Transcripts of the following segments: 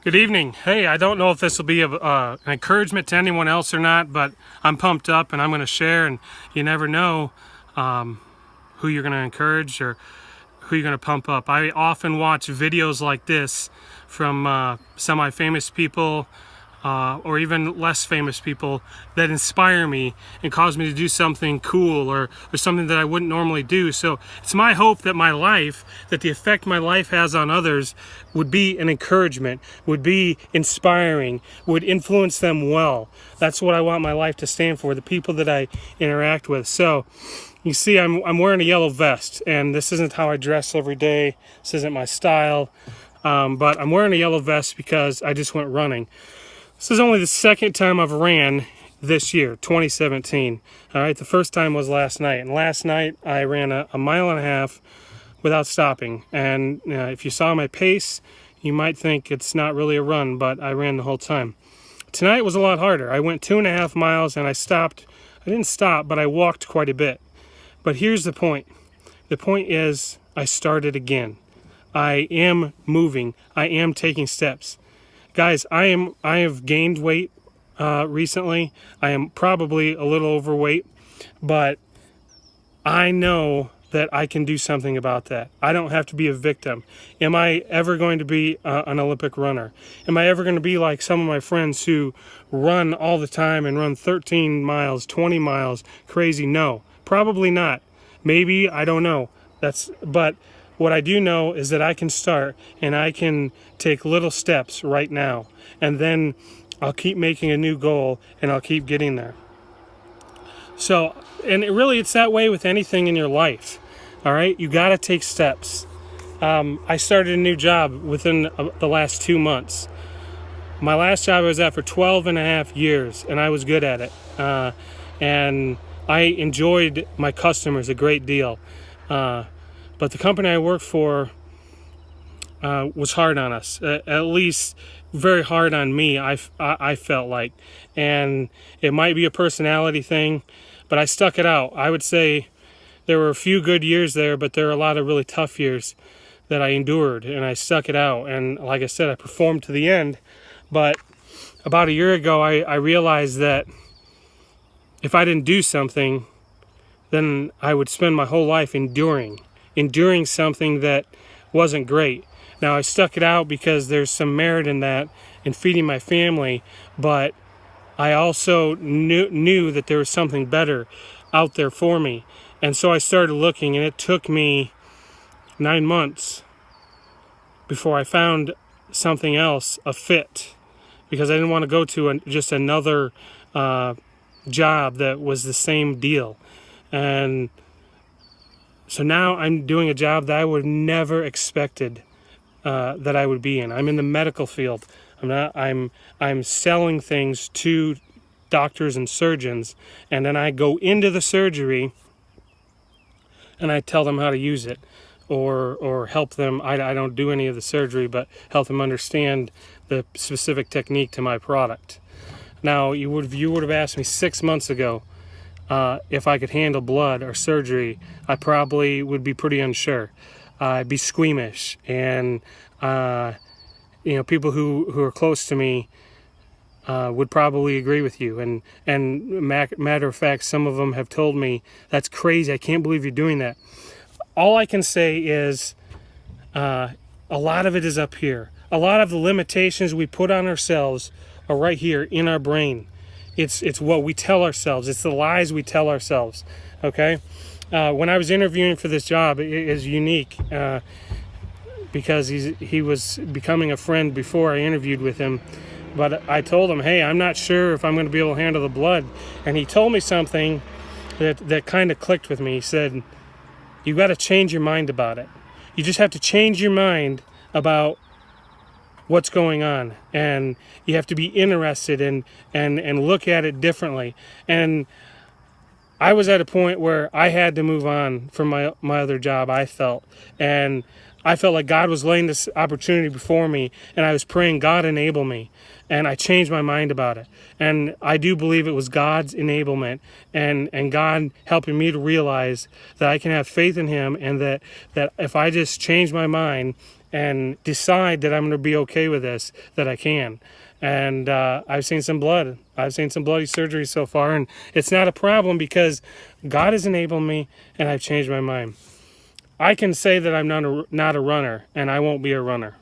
Good evening. Hey, I don't know if this will be an encouragement to anyone else or not, but I'm pumped up and I'm going to share. And you never know who you're going to encourage or who you're going to pump up. I often watch videos like this from semi-famous people or even less famous people that inspire me and cause me to do something cool or something that I wouldn't normally do. So it's my hope that my life, that the effect my life has on others would be an encouragement, would be inspiring, would influence them well. That's what I want my life to stand for, the people that I interact with. So you see, I'm wearing a yellow vest, and this isn't how I dress every day. This isn't my style, but I'm wearing a yellow vest because I just went running. This is only the second time I've ran this year, 2017. All right, the first time was last night. And last night I ran a mile and a half without stopping. And if you saw my pace, you might think it's not really a run, but I ran the whole time. Tonight was a lot harder. I went 2.5 miles and I stopped. I didn't stop, but I walked quite a bit. But here's the point. The point is I started again. I am moving. I am taking steps. Guys, I have gained weight recently. I am probably a little overweight, but I know that I can do something about that. I don't have to be a victim. Am I ever going to be an Olympic runner? Am I ever going to be like some of my friends who run all the time and run 13 miles, 20 miles, crazy? No, probably not. Maybe, I don't know. But what I do know is that I can start and I can take little steps right now. And then I'll keep making a new goal and I'll keep getting there. So, and it's that way with anything in your life. All right, you got to take steps. I started a new job within the last 2 months. My last job I was at for 12 and a half years, and I was good at it. And I enjoyed my customers a great deal. But the company I worked for was hard on us, at least very hard on me, I felt like. And it might be a personality thing, but I stuck it out. I would say there were a few good years there, but there were a lot of really tough years that I endured, and I stuck it out. And like I said, I performed to the end. But about a year ago, I realized that if I didn't do something, then I would spend my whole life enduring something that wasn't great. Now, I stuck it out because there's some merit in that, in feeding my family, but I also knew that there was something better out there for me. And so I started looking, and it took me 9 months before I found something else, a fit, because I didn't want to go to just another job that was the same deal. And so now I'm doing a job that I would never expected that I would be in. I'm in the medical field. I'm selling things to doctors and surgeons, and then I go into the surgery and I tell them how to use it, or help them. I don't do any of the surgery, but help them understand the specific technique to my product. Now, you would have asked me 6 months ago if I could handle blood or surgery, I probably would be pretty unsure. I'd be squeamish, and people who are close to me would probably agree with you. And matter of fact, some of them have told me, "That's crazy. I can't believe you're doing that." All I can say is a lot of it is up here. A lot of the limitations we put on ourselves are right here in our brain. It's what we tell ourselves. It's the lies we tell ourselves. Okay. When I was interviewing for this job, it is unique because he was becoming a friend before I interviewed with him. But I told him, "Hey, I'm not sure if I'm going to be able to handle the blood." And he told me something that kind of clicked with me. He said, "You got to change your mind about it. You just have to change your mind about what's going on, and you have to be interested and look at it differently." And I was at a point where I had to move on from my other job, I felt. And I felt like God was laying this opportunity before me, and I was praying, "God, enable me." And I changed my mind about it. And I do believe it was God's enablement and God helping me to realize that I can have faith in Him, and that if I just change my mind and decide that I'm going to be okay with this, that I can. And I've seen some blood. I've seen some bloody surgery so far, and it's not a problem because God has enabled me, and I've changed my mind. I can say that I'm not a runner, and I won't be a runner.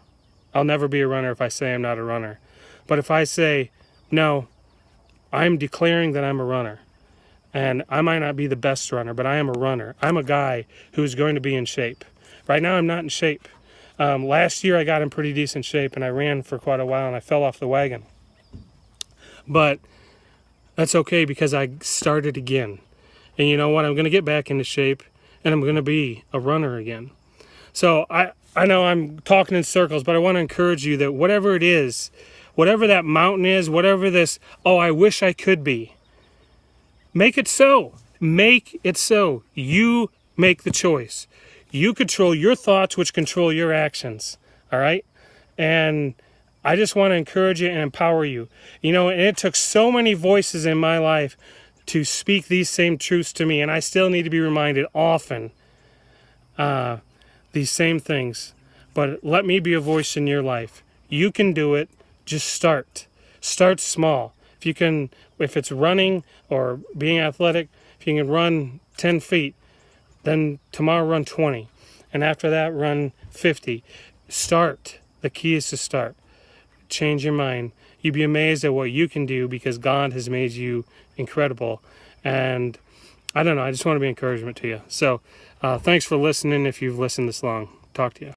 I'll never be a runner if I say I'm not a runner. But if I say, no, I'm declaring that I'm a runner, and I might not be the best runner, but I am a runner. I'm a guy who's going to be in shape. Right now, I'm not in shape. Last year, I got in pretty decent shape, and I ran for quite a while, and I fell off the wagon. But that's okay because I started again. And you know what? I'm going to get back into shape, and I'm going to be a runner again. So I know I'm talking in circles, but I want to encourage you that whatever it is, whatever that mountain is, whatever this, oh, I wish I could be, make it so. Make it so. You make the choice. You control your thoughts, which control your actions. All right? And I just want to encourage you and empower you. You know, and it took so many voices in my life to speak these same truths to me, and I still need to be reminded often these same things. But let me be a voice in your life. You can do it. Just start. Start small. If it's running or being athletic, if you can run 10 feet, then tomorrow run 20. And after that, run 50. Start. The key is to start. Change your mind. You'd be amazed at what you can do because God has made you incredible. And I don't know, I just want to be encouragement to you. So thanks for listening if you've listened this long. Talk to you.